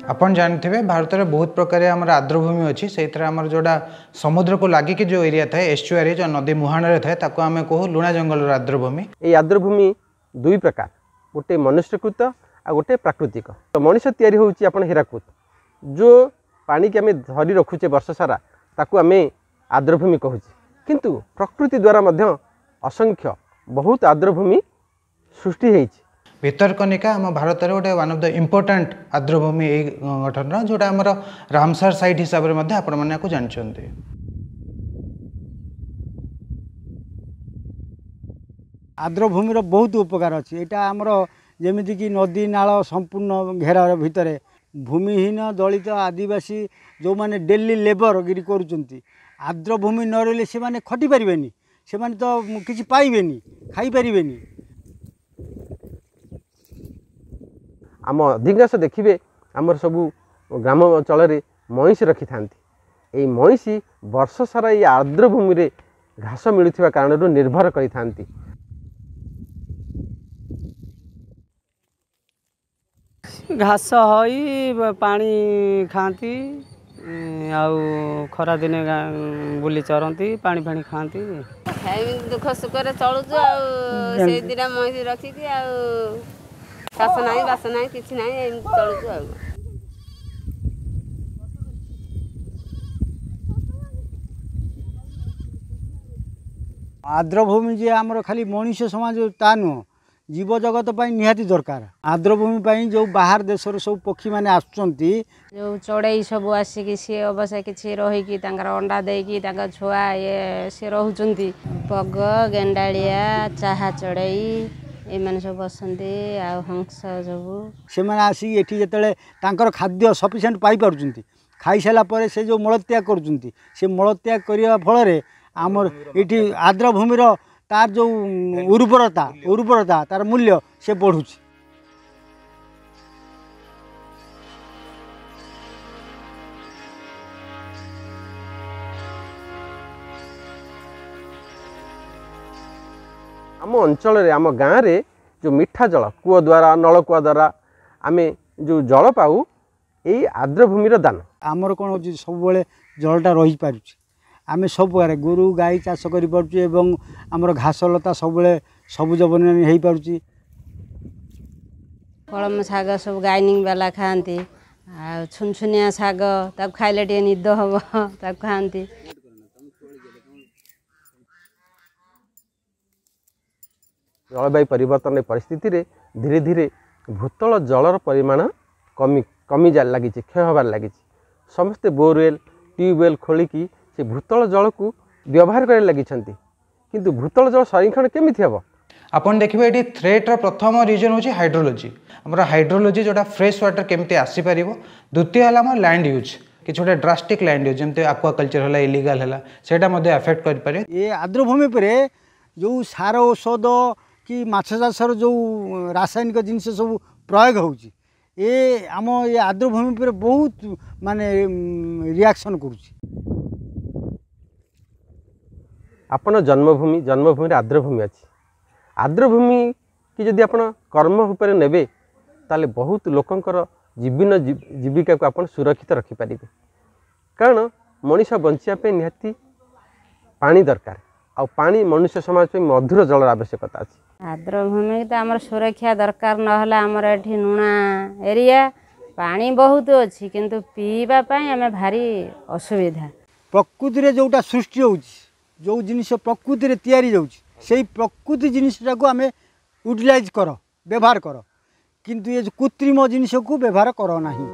आपण जानते भारत में बहुत प्रकार आम आर्द्रभूमि अच्छी से आम जोड़ा समुद्र को लगिकी जो एरिया थाए एस्चुआरी जो नदी मुहाण थाए आम कहू लुणा जंगल आर्द्रभूमि। ये आर्द्रभूमि दुई प्रकार, गोटे मनुष्यकृत आ गोटे प्राकृतिक। तो मनुष्य तैयारी होउची आपण हीराकुद जो पानी की आम धरी रखुचे वर्ष सारा ताकू आम आर्द्रभूमि कहूचे, किंतु प्रकृति द्वारा मध्य असंख्य बहुत आर्द्रभूमि सृष्टि होइछि। भितरकनिका आम भारत में गोटे वन ऑफ द इम्पोर्टेंट आर्द्रभूमि गठन जोटा आम रामसर साइट हिसाब से आपण मैंने जानते। आर्द्रभूमि बहुत उपकार अच्छी। यहाँ आमर जमीक नदी नाल संपूर्ण घेरा भितर भूमिहीन दलित आदिवासी जो माने डेली लेबर गिरी करुँच आर्द्रभूमि न रही से माने खटी पारे से माने तो किसी पाइबे खाई पारे। आम अधिकांश देखिए आमर सबू ग्राम अंचल महिष रखी था। ये महिषी वर्ष सारा ये आर्द्रभूमि रे घास मिलुवा कारण निर्भर करी थांती। घास हई पानी खाती आउ खरा दिने बुली चरती पानी फाणी खाती। दुख सुख चलुचु से दिना महिष रखिकी चाष ना बास ना कि चलुचु। आर्द्रभूमि जे आमर खाली मनुष्य समाज ता नुह जीव जगत निहाती दरकार। आर्द्रभूमि जो बाहर देश सब पक्षी मैंने आसुंच जो चढ़ई सब आसिकी सी अवश्य किसी रहीकि अंडा देकी छुआ ये सी रोचंती पग गेंडाड़िया चाहा चढ़ई ये सब बसंती हंस सब से आसिक एठी जेतेले तांकर खाद्य सफिशिएंट पाई पारुचंती खाई सारा पर से जो मलत्याग करुचंती से मलत्याग करिया फल आमर ये आर्द्रभूमि तार जो उर्वरता तार मूल्य से बढ़ुची। आम अंचल आम गाँव में जो मीठा जल कूह द्वारा नलकूआ द्वारा आम जो जल पाऊ ये आर्द्रभूमिर दान। आमर कौन हो सब जलटा रही पारुची आम सब प्रकार गोरु गाई चाष कर आमर घास लता सब सबुज बन हो पारुची। कलम शाग सब गाइनिंग वाला खाती छुनछुनिया शाग तक खाइले टे निद हम तक खाती। जलवायु परिवर्तन परिस्थिति रे धीरे धीरे भूतल जलर परिमाण कमी लगी क्षय होबार लगी। समस्ते बोरवेल ट्यूबवेल खोलिकी से भूतल जल को व्यवहार कर लगी किंतु भूतल जल संरक्षण केमिति हेबो। आपन देखिबे एटी थ्रेटर प्रथम रीजन होची हाइड्रोलॉजी। हमरा हाइड्रोलॉजी जोटा फ्रेश वाटर केमिति आसी परिबो। द्वितीय हला हम लैंड यूज कि छोटे ड्रास्टिक लैंड यूज जेमते एक्वाकल्चर हला इलीगल हला सेटा मध्ये अफेक्ट कर पारे। ये आर्द्रभूमि पर जो सार औषध कि माछ चाषर जो रासायनिक जिनस सब प्रयोग होची ये आम ये आर्द्रभूमि पर बहुत माने रिएक्शन करुची। आपण जन्मभूमि आर्द्रभूमि अच्छी। आर्द्रभूमि की जदि आपण कर्म उपर नेबे ताले बहुत लोकंकर जीविका को आपण सुरक्षित रखिपारे कारण मनीष बंचिया निहाती पानी दरकार आ पानी मनुष्य समाज पे मधुर जल आवश्यकता अच्छी। आर्द्रभूमि तो आमर सुरक्षा दरकार नहला आमर एठी नुणा एरिया पानी बहुत अच्छी किंतु पीवा पाई आमे भारी असुविधा। प्रकृति रे जोटा सृष्टि होउची जो जिनिस प्रकृति रे तैयारी जाउची सेही प्रकृति जिनिसटा को आमे यूटिलाइज कर व्यवहार कर किंतु ये कृत्रिम जिनिस को व्यवहार कर नाही।